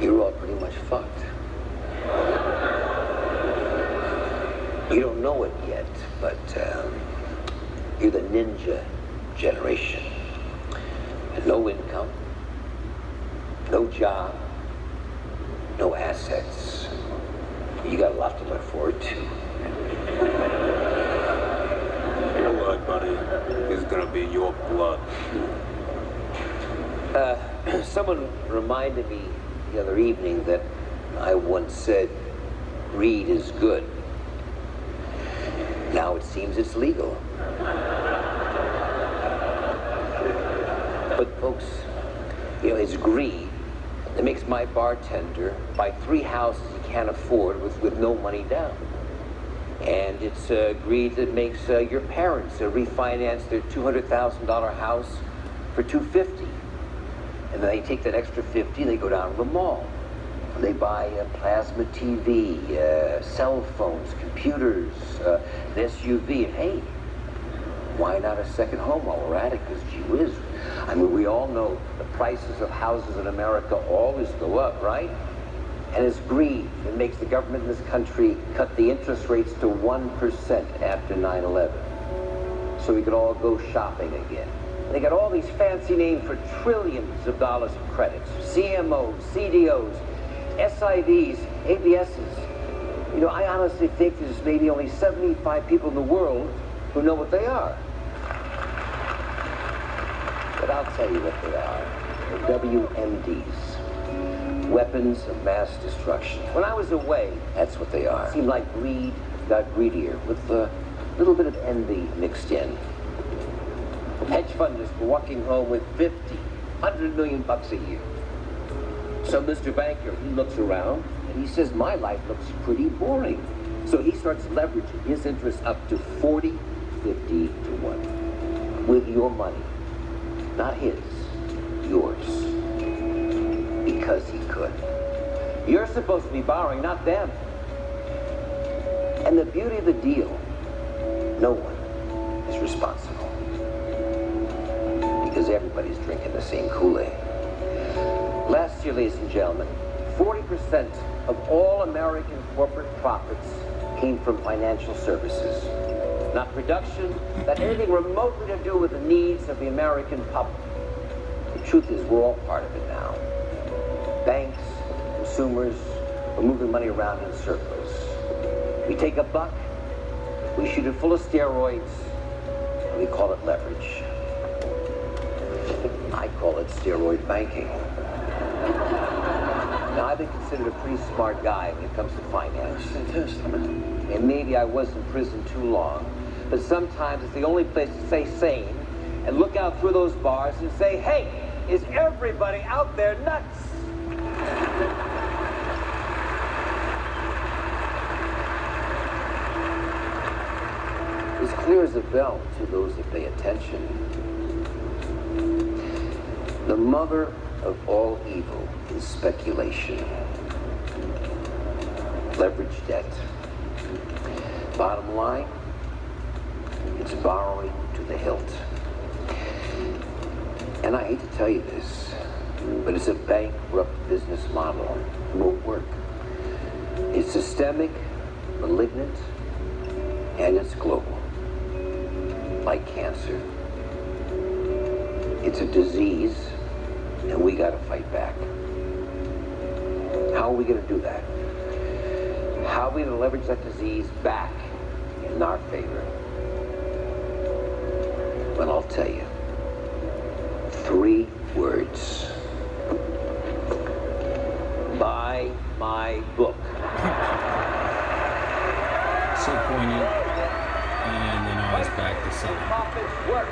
you're all pretty much fucked. You don't know it yet, but you're the ninja generation. And no income, no job, no assets. You got a lot to look forward to. You know what, buddy? It's gonna be your blood. Someone reminded me the other evening that I once said, greed is good. Now it seems it's legal. But folks, it's greed that makes my bartender buy 3 houses he can't afford with no money down. And it's greed that makes your parents refinance their $200,000 house for $250,000. And then they take that extra $50,000, they go down to the mall. They buy a plasma TV, cell phones, computers, an SUV, and hey, why not a second home while we're at it? Because gee whiz, I mean, we all know the prices of houses in America always go up, right? And it's greed that makes the government in this country cut the interest rates to 1% after 9/11. So we could all go shopping again. They got all these fancy names for trillions of dollars of credits. CMOs, CDOs, SIVs, ABSs. I honestly think there's maybe only 75 people in the world who know what they are. But I'll tell you what they are. They're WMDs. Weapons of mass destruction. When I was away, that's what they are. It seemed like greed got greedier with a little bit of envy mixed in. Hedge funders were walking home with 50, $100 million a year. So Mr. Banker, he looks around and he says, my life looks pretty boring. So he starts leveraging his interests up to 40, 50 to 1. With your money. Not his, yours. Because he could. You're supposed to be borrowing, not them. And the beauty of the deal, no one is responsible. Because everybody's drinking the same Kool-Aid. Last year, ladies and gentlemen, 40% of all American corporate profits came from financial services. Not production, not anything remotely to do with the needs of the American public. The truth is, we're all part of it now. Banks, consumers, are moving money around in circles. We take a buck, we shoot it full of steroids, and we call it leverage. I call it steroid banking. Now, I've been considered a pretty smart guy when it comes to finance. And maybe I was in prison too long, but sometimes it's the only place to stay sane and look out through those bars and say, hey, is everybody out there nuts? As clear as a bell to those that pay attention. The mother of all evil is speculation. Leverage debt. Bottom line, it's borrowing to the hilt. And I hate to tell you this, but it's a bankrupt business model. It won't work. It's systemic, malignant, and it's global. Like cancer. It's a disease, and we gotta fight back. How are we gonna do that? How are we gonna leverage that disease back in our favor? Well, I'll tell you. 3 words. Buy my book. So poignant, and then always back to selling. Profits work.